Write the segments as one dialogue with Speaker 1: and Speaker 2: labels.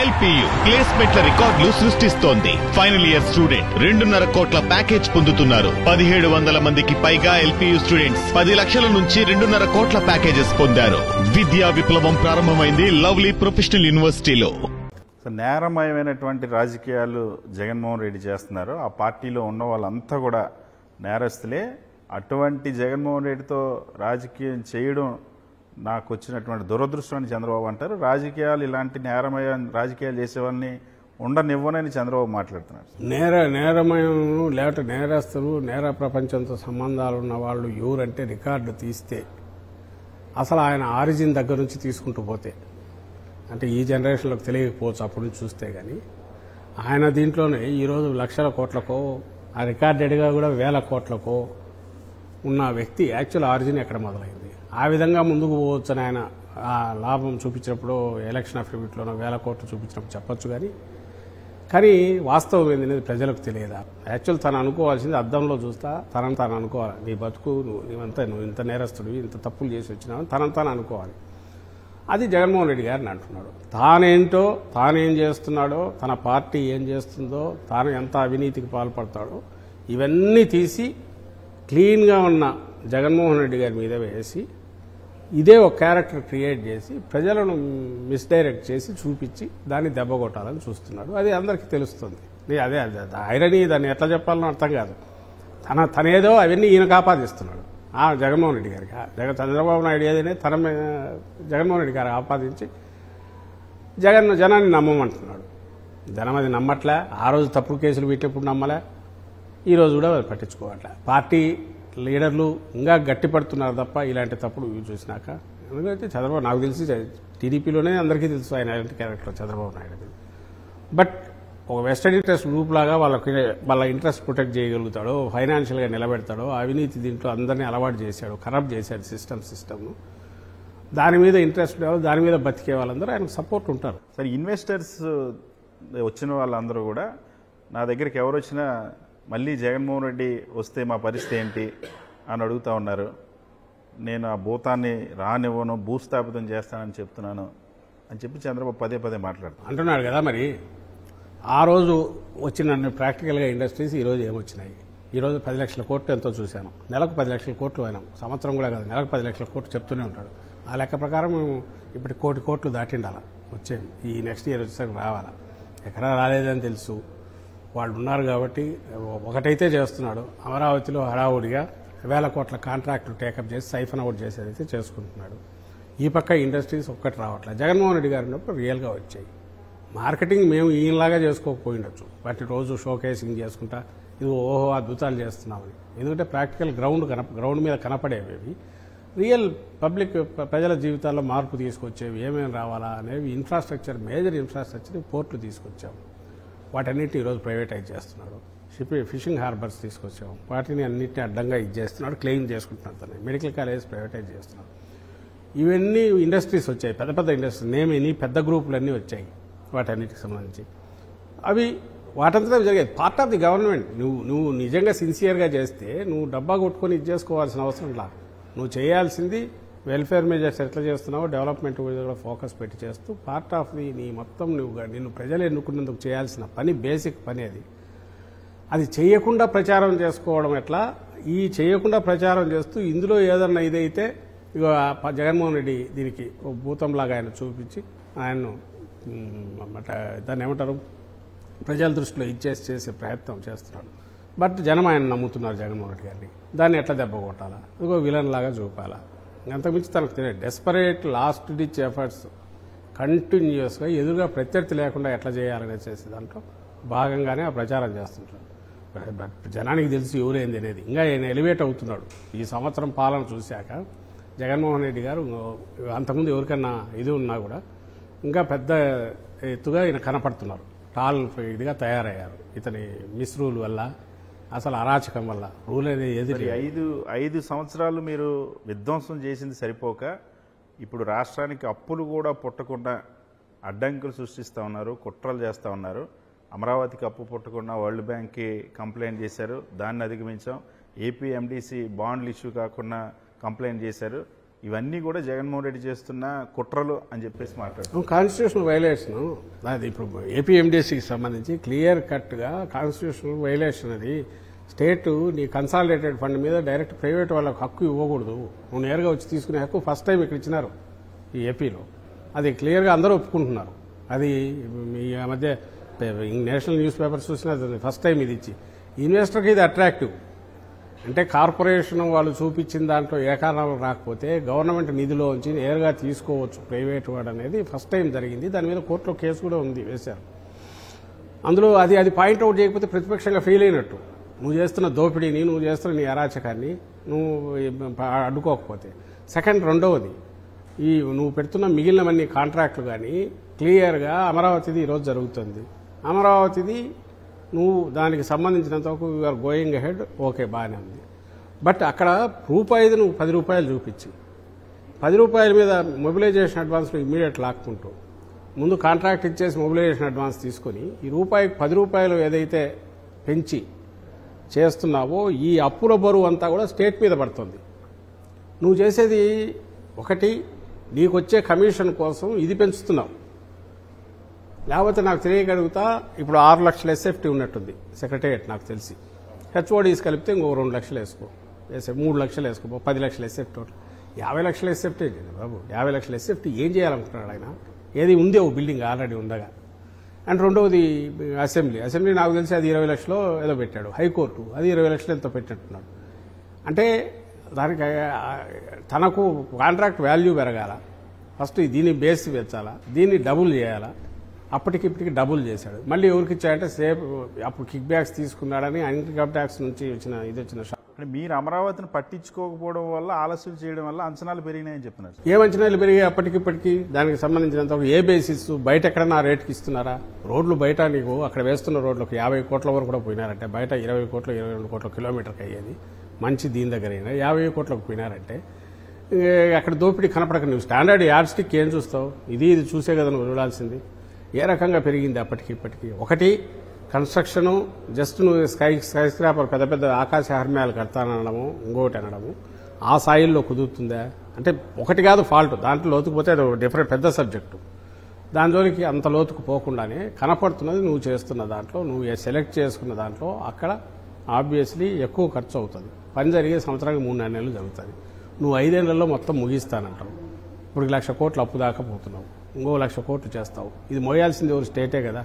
Speaker 1: LPU ప్లేస్మెంట్ల రికార్డులు సృష్టిస్తోంది. Final year student 2.5 కోట్ల ప్యాకేజ్ పొందుతున్నారు. 1700 మందికి పైగా ఎల్పీయూ స్టూడెంట్స్ 10 లక్షల నుంచి 2.5 కోట్ల ప్యాకేజెస్ పొందారు. విద్యా విప్లవం ప్రారంభమైంది లవ్లీ ప్రొఫెషనల్ యూనివర్సిటీలో.
Speaker 2: నేరమయమైనటువంటి రాజకీయాలు జగన్మోహన్ రెడ్డి చేస్తున్నారు. ఆ పార్టీలో ఉన్న వాళ్ళంతా కూడా నేరస్తులే. అటువంటి జగన్మోహన్ రెడ్డితో రాజకీయం చేయడం నాకు వచ్చినటువంటి దురదృష్టం అని చంద్రబాబు అంటారు. రాజకీయాలు ఇలాంటి నేరమయ రాజకీయాలు చేసేవాళ్ళని ఉండనివ్వనని చంద్రబాబు మాట్లాడుతున్నారు.
Speaker 3: నేరమయం లేకపోతే నేరస్తులు, నేర ప్రపంచంతో సంబంధాలు ఉన్న వాళ్ళు ఎవరంటే రికార్డు తీస్తే అసలు ఆయన ఆరిజిన్ దగ్గర నుంచి తీసుకుంటూ పోతే, అంటే ఈ జనరేషన్లోకి తెలియకపోవచ్చు అప్పటి నుంచి చూస్తే కానీ, ఆయన దీంట్లోనే ఈరోజు లక్షల కోట్లకో, ఆ రికార్డెడ్గా కూడా 1000 కోట్లకో ఉన్న వ్యక్తి యాక్చువల్ ఆరిజిన్ ఎక్కడ మొదలైంది. ఆ విధంగా ముందుకు పోవచ్చని ఆయన ఆ లాభం చూపించినప్పుడు, ఎలక్షన్ అఫిడవిట్లోనో 1000 కోట్లు చూపించినప్పుడు చెప్పొచ్చు. కానీ వాస్తవం ఏంటనేది ప్రజలకు తెలియదా? యాక్చువల్ తను అనుకోవాల్సింది అద్దంలో చూస్తా తనను తాను అనుకోవాలి. నీ బతుకు నువ్వు ఇంత నేరస్తుడివి, ఇంత తప్పులు చేసి వచ్చినావు తనను తాను అనుకోవాలి. అది జగన్మోహన్ రెడ్డి గారిని అంటున్నాడు. తానేంటో, తానేం చేస్తున్నాడో, తన పార్టీ ఏం చేస్తుందో, తాను ఎంత అవినీతికి పాల్పడతాడో ఇవన్నీ తీసి క్లీన్గా ఉన్న జగన్మోహన్ రెడ్డి గారి మీద వేసి ఇదే ఒక క్యారెక్టర్ క్రియేట్ చేసి ప్రజలను మిస్డైరెక్ట్ చేసి చూపించి దాన్ని దెబ్బ కొట్టాలని చూస్తున్నాడు. అది అందరికీ తెలుస్తుంది. అదే ఐరనీ, దాన్ని ఎట్లా చెప్పాలని అర్థం కాదు. తనేదో అవన్నీ ఈయనకు ఆపాదిస్తున్నాడు జగన్మోహన్ రెడ్డి గారికి. చంద్రబాబు నాయుడు ఏదైనా జగన్మోహన్ రెడ్డి గారికి ఆపాదించి జనాన్ని నమ్మమంటున్నాడు. జనం అది నమ్మట్లే. ఆ రోజు తప్పుడు కేసులు పెట్టినప్పుడు నమ్మలే, ఈ రోజు కూడా పట్టించుకోవట్లే. పార్టీ లీడర్లు ఇంకా గట్టిపడుతున్నారు తప్ప ఇలాంటి తప్పుడు చూసినాక. ఎందుకంటే చంద్రబాబు నాకు తెలిసి టీడీపీలోనే అందరికీ తెలుసు ఆయన ఎలాంటి క్యారెక్టర్ చంద్రబాబు నాయుడు. బట్ ఒక వెస్టర్న్ ఇంట్రెస్ట్ గ్రూప్ లాగా వాళ్ళ ఇంట్రెస్ట్ ప్రొటెక్ట్ చేయగలుగుతాడో, ఫైనాన్షియల్గా నిలబెడతాడో, అవినీతి దీంట్లో అందరినీ అలవాటు చేశాడు, ఖరాబ్ చేశాడు సిస్టమ్ను. దాని మీద ఇంట్రెస్ట్ దాని మీద బతికే వాళ్ళందరూ ఆయనకు సపోర్ట్ ఉంటారు.
Speaker 2: సరే, ఇన్వెస్టర్స్ వచ్చిన వాళ్ళందరూ కూడా నా దగ్గరికి ఎవరు వచ్చినా మళ్ళీ జగన్మోహన్ రెడ్డి వస్తే మా పరిస్థితి ఏంటి అని అడుగుతూ ఉన్నారు. నేను ఆ భూతాన్ని రానివ్వను, భూస్థాపితం చేస్తానని చెప్తున్నాను అని చెప్పి చంద్రబాబు పదే మాట్లాడుతున్నాడు
Speaker 3: అంటున్నాడు కదా. మరి ఆ రోజు వచ్చిన ప్రాక్టికల్గా ఇండస్ట్రీస్ ఈరోజు ఏమొచ్చినాయి? ఈరోజు 10 లక్షల కోట్లు ఎంతో చూశాను. నెలకు 10 లక్షల కోట్లు అయినాం. సంవత్సరం కూడా కాదు, నెలకు 10 లక్షల కోట్లు చెప్తూనే ఉంటాడు. ఆ లెక్క ప్రకారం మేము ఇప్పుడు 1 కోటి కోట్లు దాటిండాల వచ్చేది. ఈ నెక్స్ట్ ఇయర్ వచ్చేసరికి రావాలా. ఎక్కడా రాలేదని తెలుసు. వాళ్ళు ఉన్నారు కాబట్టి ఒకటైతే చేస్తున్నాడు. అమరావతిలో హడావుడిగా 1000 కోట్ల కాంట్రాక్టులు టేకప్ చేసి సైఫన్ అవుట్ చేసేదైతే చేసుకుంటున్నాడు. ఈ పక్క ఇండస్ట్రీస్ ఒక్కటి రావట్లేదు. జగన్మోహన్ రెడ్డి గారు ఉన్నప్పుడు రియల్గా వచ్చాయి. మార్కెటింగ్ మేము ఈయనలాగా చేసుకోకపోయిండొచ్చు, వాటి రోజు షోకేసింగ్ చేసుకుంటా ఇది ఓహో అద్భుతాలు చేస్తున్నామని. ఎందుకంటే ప్రాక్టికల్ గ్రౌండ్ మీద కనపడేవి, రియల్ పబ్లిక్ ప్రజల జీవితాల్లో మార్పు తీసుకొచ్చేవి ఏమేమి రావాలా అనేవి ఇన్ఫ్రాస్ట్రక్చర్, మేజర్ ఇన్ఫ్రాస్ట్రక్చర్ పోర్ట్లు తీసుకొచ్చాము. వాటన్నిటిని ఈరోజు ప్రైవేటైజ్ చేస్తున్నాడు. ఫిషింగ్ హార్బర్స్ తీసుకొచ్చాము. వాటిని అన్నింటినీ అడ్డంగా చేస్తున్నాడు, క్లెయిమ్ చేసుకుంటున్నాడు. తను మెడికల్ కాలేజ్ ప్రైవేటైజ్ చేస్తున్నాడు. ఇవన్నీ ఇండస్ట్రీస్ వచ్చాయి, పెద్ద ఇండస్ట్రీస్ నేమేని పెద్ద గ్రూపులన్నీ వచ్చాయి. వాటన్నిటికి సంబంధించి అవి వాటంతా జరిగేది. Part of the government. నువ్వు నిజంగా సిన్సియర్గా చేస్తే నువ్వు డబ్బా కొట్టుకొని ఇది చేసుకోవాల్సిన అవసరం లా. నువ్వు చేయాల్సింది వెల్ఫేర్ మెజర్స్ ఎట్లా చేస్తున్నావో డెవలప్మెంట్ మీద కూడా ఫోకస్ పెట్టి చేస్తూ పార్ట్ ఆఫ్ ది నీ మొత్తం నిన్ను ప్రజలు ఎన్నుకున్నందుకు చేయాల్సిన పని, బేసిక్ పని అది చేయకుండా ప్రచారం చేసుకోవడం ఎట్లా? ఈ చేయకుండా ప్రచారం చేస్తూ ఇందులో ఏదన్నా ఇదైతే ఇక జగన్మోహన్ రెడ్డి దీనికి భూతంలాగా ఆయన చూపించి ఆయన్ను దాన్ని ఏమంటారు ప్రజల దృష్టిలో చేసే ప్రయత్నం చేస్తున్నాడు. బట్ జనం ఆయన నమ్ముతున్నారు జగన్మోహన్ రెడ్డి గారిని. దాన్ని ఎట్లా దెబ్బ కొట్టాలా, ఇదిగో విలన్ లాగా చూపాలా, అంతకుమించి తనకు తెలియదు. డెస్పరేట్ లాస్ట్ డిచ్ ఎఫర్ట్స్ కంటిన్యూస్గా ఎదురుగా ప్రత్యర్థి లేకుండా ఎట్లా చేయాలని చేసే దాంట్లో భాగంగానే ఆ ప్రచారం చేస్తుంటాడు. జనానికి తెలిసి ఎవరైంది అనేది. ఇంకా ఆయన ఎలివేట్ అవుతున్నాడు. ఈ సంవత్సరం పాలన చూశాక జగన్మోహన్ రెడ్డి గారు అంతకుముందు ఎవరికన్నా ఇది ఉన్నా కూడా ఇంకా పెద్ద ఎత్తుగా ఈయన కనపడుతున్నారు. టాల్ ఇదిగా తయారయ్యారు. ఇతని మిస్రూల్ వల్ల, అసలు అరాచకం వల్ల రూల్ అనేది
Speaker 2: 5 సంవత్సరాలు మీరు విధ్వంసం చేసింది సరిపోక ఇప్పుడు రాష్ట్రానికి అప్పులు కూడా పుట్టకుండా అడ్డంకులు సృష్టిస్తూ ఉన్నారు, కుట్రలు చేస్తూ ఉన్నారు. అమరావతికి అప్పు పుట్టకుండా వరల్డ్ బ్యాంక్కి కంప్లైంట్ చేశారు, దాన్ని అధిగమించాం. ఏపీ ఎండిసి బాండ్లు ఇష్యూ కాకుండా కంప్లైంట్ చేశారు, ఇవన్నీ కూడా జగన్మోహన్ రెడ్డి చేస్తున్న కుట్రలు అని చెప్పేసి మాట్లాడుతున్నారు.
Speaker 3: కాన్స్టిట్యూషనల్ వైలేషన్ అది ఇప్పుడు ఏపీఎండిసికి సంబంధించి క్లియర్ కట్గా కాన్స్టిట్యూషనల్ వైలేషన్ అది. స్టేట్ నీ కన్సాలిడేటెడ్ ఫండ్ మీద డైరెక్ట్ ప్రైవేట్ వాళ్ళకు హక్కు ఇవ్వకూడదు. నువ్వు నేరుగా వచ్చి తీసుకునే హక్కు ఫస్ట్ టైం ఇక్కడ ఇచ్చినారు ఈ ఏపీలో. అది క్లియర్గా అందరూ ఒప్పుకుంటున్నారు. అది ఈ మధ్య నేషనల్ న్యూస్ పేపర్స్ చూసినా ఫస్ట్ టైం ఇది ఇచ్చి ఇన్వెస్టర్కి ఇది అట్రాక్టివ్. అంటే కార్పొరేషన్ వాళ్ళు చూపించిన దాంట్లో ఏ కారణాలు రాకపోతే గవర్నమెంట్ నిధిలో ఉంచి నేరుగా తీసుకోవచ్చు ప్రైవేట్ వాడు అనేది ఫస్ట్ టైం జరిగింది. దాని మీద కోర్టులో కేసు కూడా ఉంది, వేశారు. అందులో అది పాయింట్అవుట్ చేయకపోతే ప్రతిపక్షంగా ఫెయిల్ అయినట్టు. నువ్వు చేస్తున్న దోపిడీని, నువ్వు చేస్తున్న నీ అరాచకాన్ని నువ్వు అడ్డుకోకపోతే. రెండవది నువ్వు పెడుతున్న మిగిలినవన్నీ కాంట్రాక్టులు కానీ క్లియర్గా అమరావతిది ఈరోజు జరుగుతుంది. అమరావతిది నువ్వు దానికి సంబంధించినంతవరకు యూఆర్ గోయింగ్ అహెడ్, ఓకే బాగానే ఉంది. బట్ అక్కడ రూపాయిది నువ్వు 10 రూపాయలు చూపించి 10 రూపాయల మీద మొబిలైజేషన్ అడ్వాన్స్ ఇమీడియట్ లాక్కుంటూ ముందు కాంట్రాక్ట్ ఇచ్చేసి మొబిలైజేషన్ అడ్వాన్స్ తీసుకొని ఈ రూపాయికి 10 రూపాయలు ఏదైతే పెంచి చేస్తున్నావో ఈ అప్పుల బరువు అంతా కూడా స్టేట్ మీద పడుతుంది. నువ్వు చేసేది ఒకటి, నీకు వచ్చే కమిషన్ కోసం ఇది పెంచుతున్నావు. లేకపోతే నాకు తెలియగలుగుతా ఇప్పుడు 6 లక్షల ఎస్ఎఫ్టీ ఉన్నట్టుంది సెక్రటేరియట్ నాకు తెలిసి. హెచ్ఓడీస్ కలిపితే ఇంకో 2 లక్షలు వేసుకో, 3 లక్షలు వేసుకో, 10 లక్షల ఎస్ఎఫ్టీ టోటల్ 50 లక్షల ఎస్ఎఫ్టీ బాబు. 50 లక్షల ఎస్ఎఫ్టీ ఏం చేయాలనుకుంటున్నాడు ఆయన? ఏది ఉంది ఓ బిల్డింగ్ ఆల్రెడీ ఉండగా. అండ్ రెండవది అసెంబ్లీ నాకు తెలిసి అది 20 లక్షలు ఏదో పెట్టాడు. హైకోర్టు అది 20 లక్షలు ఎంతో పెట్టినట్టున్నాడు. అంటే దానికి తనకు కాంట్రాక్ట్ వాల్యూ పెరగాల, ఫస్ట్ దీన్ని బేస్ పెంచాలా, దీన్ని డబుల్ చేయాలా. అప్పటికిప్పటికి డబుల్ చేశాడు. మళ్ళీ ఎవరికి ఇచ్చాడంటే అప్పుడు కిక్ బ్యాక్స్ తీసుకున్నాడని ఇన్కమ్ ట్యాక్స్ నుంచి వచ్చిన
Speaker 2: అంటే మీరు అమరావతిని పట్టించుకోకపోవడం వల్ల, ఆలస్యం చేయడం వల్ల అంచనాలు పెరిగినాయని చెప్తున్నారు.
Speaker 3: ఏ అంచనాలు పెరిగాయి అప్పటికిప్పటికి? దానికి సంబంధించినంత ఏ బేసిస్? బయట ఎక్కడన్నా ఆ రేటుకి ఇస్తున్నారా? రోడ్లు బయట నీకు అక్కడ వేస్తున్న రోడ్లకు 50 కోట్ల వరకు కూడా పోయినారంటే, బయట 20 కోట్లు 22 కోట్ల కిలోమీటర్కి అయ్యేది మంచి దీని దగ్గర అయినా 50 కోట్లకు పోయినారంటే అక్కడ దోపిడీ కనపడక నువ్వు స్టాండర్డ్ యార్డ్ స్టిక్ ఏం చూస్తావు? ఇది చూసే కదా నువ్వు చూడాల్సింది. ఏ రకంగా పెరిగింది అప్పటికిప్పటికి? ఒకటి కన్స్ట్రక్షను, జస్ట్ నువ్వు స్కై స్క్రాపర్ పెద్ద పెద్ద ఆకాశ హర్మ్యాలు కడతానడము, ఇంకోటి అనడము, ఆ స్థాయిల్లో కుదురుతుందా అంటే ఒకటి కాదు ఫాల్ట్. దాంట్లో లోతుకు పోతే అది డిఫరెంట్ పెద్ద సబ్జెక్టు. దానిలోకి అంత లోతుకు పోకుండానే కనపడుతున్నది నువ్వు చేస్తున్న దాంట్లో, నువ్వు సెలెక్ట్ చేసుకున్న దాంట్లో అక్కడ ఆబ్వియస్లీ ఎక్కువ ఖర్చు అవుతుంది. పని జరిగే సంవత్సరానికి 3-4 నెలలు జరుగుతుంది. నువ్వు 5 ఏళ్లలో మొత్తం ముగిస్తానంటావు. ఇప్పుడు 1 లక్ష కోట్లు అప్పు దాకా పోతున్నావు, ఇంకో 1 లక్ష కోట్లు చేస్తావు. ఇది మోయాల్సింది ఎవరు? స్టేటే కదా.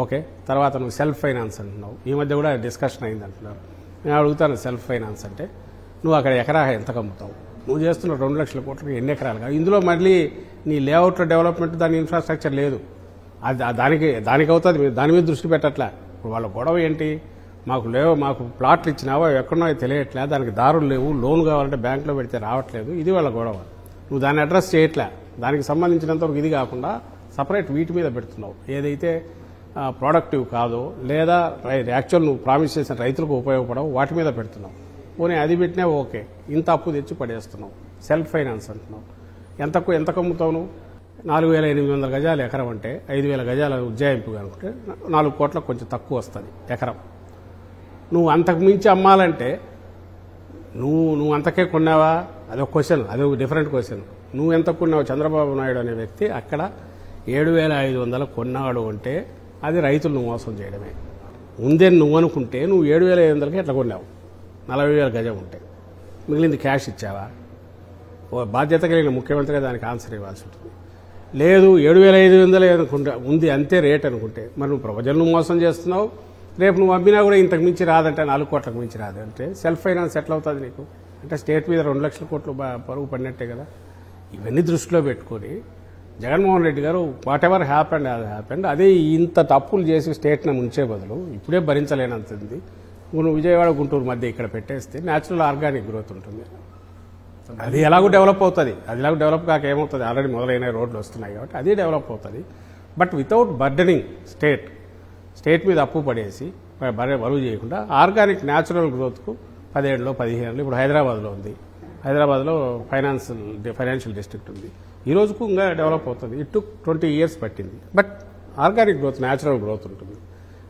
Speaker 3: ఓకే, తర్వాత నువ్వు సెల్ఫ్ ఫైనాన్స్ అంటున్నావు. ఈ మధ్య కూడా డిస్కషన్ అయింది అంటున్నారు. నేను అడుగుతాను, సెల్ఫ్ ఫైనాన్స్ అంటే నువ్వు అక్కడ ఎకరా ఎంత కమ్ముతావు? నువ్వు చేస్తున్న 2 లక్షల కోట్లకి ఎన్ని ఎకరాలు కాదు? ఇందులో మళ్ళీ నీ లేఅవుట్ డెవలప్మెంట్, దాని ఇన్ఫ్రాస్ట్రక్చర్ లేదు. దానికి అవుతుంది, దాని మీద దృష్టి పెట్టట్లే. ఇప్పుడు వాళ్ళ గొడవ ఏంటి? మాకు ప్లాట్లు ఇచ్చినావో ఎక్కడో తెలియట్లే, దానికి దారులు లేవు, లోన్ కావాలంటే బ్యాంకులో పెడితే రావట్లేదు. ఇది వాళ్ళ గొడవ. నువ్వు దాన్ని అడ్రస్ చేయట్లే. దానికి సంబంధించినంతవరకు ఇది కాకుండా సపరేట్ వీటి మీద పెడుతున్నావు. ఏదైతే ప్రొడక్టివ్ కాదో లేదా యాక్చువల్ నువ్వు ప్రామిస్ చేసిన రైతులకు ఉపయోగపడవు వాటి మీద పెడుతున్నావు. పోనీ అది పెట్టినా ఓకే, ఇంత అప్పు తెచ్చి పడేస్తున్నావు. సెల్ఫ్ ఫైనాన్స్ అంటున్నావు. ఎంత కమ్ముతావు నువ్వు? 4,800 గజాలు ఎకరం అంటే 5,000 గజాల ఉజ్జాయింపు అనుకుంటే 4 కోట్లకు కొంచెం తక్కువ వస్తుంది ఎకరం. నువ్వు అంతకు మించి అమ్మాలంటే నువ్వు అంతకే కొన్నావా? అదొక క్వశ్చన్, అదొక డిఫరెంట్ క్వశ్చన్. నువ్వు ఎంత కొన్నావు? చంద్రబాబు నాయుడు అనే వ్యక్తి అక్కడ 7,500 కొన్నాడు అంటే అది రైతులను మోసం చేయడమే. ఉందని నువ్వు అనుకుంటే నువ్వు 7,500కి ఎట్లా కొన్నావు? 40,000 గజం ఉంటే మిగిలింది క్యాష్ ఇచ్చావా? బాధ్యత కలిగిన ముఖ్యమంత్రిగా దానికి ఆన్సర్ ఇవ్వాల్సి ఉంటుంది. లేదు 7,500 అనుకుంటా ఉంది అంతే రేట్ అనుకుంటే మరి నువ్వు ప్రజలను మోసం చేస్తున్నావు. రేపు నువ్వు అమ్మినా కూడా ఇంతకు మించి రాదంటే 4 కోట్లకు మించి రాదంటే సెల్ఫ్ ఫైనాన్స్ ఎట్లా అవుతుంది నీకు? అంటే స్టేట్ మీద 2 లక్షల కోట్లు పరుగు పడినట్టే కదా. ఇవన్నీ దృష్టిలో పెట్టుకొని జగన్మోహన్ రెడ్డి గారు వాట్ ఎవర్ హ్యాపెండ్ అది హ్యాపెండ్, అదే ఇంత తప్పులు చేసి స్టేట్ని ముంచే బదులు ఇప్పుడే భరించలేనంతుంది నువ్వు విజయవాడ గుంటూరు మధ్య ఇక్కడ పెట్టేస్తే న్యాచురల్ ఆర్గానిక్ గ్రోత్ ఉంటుంది. అది ఎలాగో డెవలప్ అవుతుంది. అది ఎలాగో డెవలప్ కాక ఏమవుతుంది? ఆల్రెడీ మొదలైన రోడ్లు వస్తున్నాయి కాబట్టి అది డెవలప్ అవుతుంది. బట్ వితౌట్ బర్డనింగ్ స్టేట్ మీద అప్పు పడేసి బరువు చేయకుండా ఆర్గానిక్ న్యాచురల్ గ్రోత్కు 10 ఏళ్ళు 15 ఏళ్ళు ఇప్పుడు హైదరాబాద్లో ఉంది. హైదరాబాద్లో ఫైనాన్షియల్ డిస్ట్రిక్ట్ ఉంది. ఈ రోజుకు ఇంకా డెవలప్ అవుతుంది. ఇట్ టుక్ 20 years పట్టింది. But organic growth natural growth ఉంటుంది.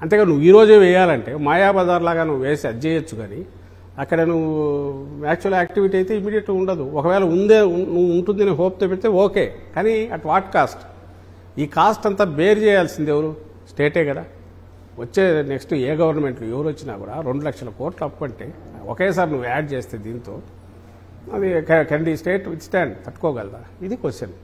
Speaker 3: అంతేగా నువ్వు ఈ రోజే వేయాలంటే మాయాబజార్ లాగా నువ్వు వేసి అది చేయొచ్చు. కానీ అక్కడ నువ్వు యాక్చువల్ యాక్టివిటీ అయితే ఇమీడియట్గా ఉండదు. ఒకవేళ నువ్వు ఉంటుందని హోప్తో పెడితే ఓకే, కానీ అట్ వాట్ కాస్ట్? ఈ కాస్ట్ అంతా బేర్ చేయాల్సింది ఎవరు? స్టేటే కదా. వచ్చే నెక్స్ట్ ఏ గవర్నమెంట్ ఎవరు వచ్చినా కూడా 2 లక్షల కోట్లు అప్పు అంటే ఒకేసారి నువ్వు యాడ్ చేస్తే దీంతో అది can the state with stand తట్టుకోగలదా? ఇది క్వశ్చన్.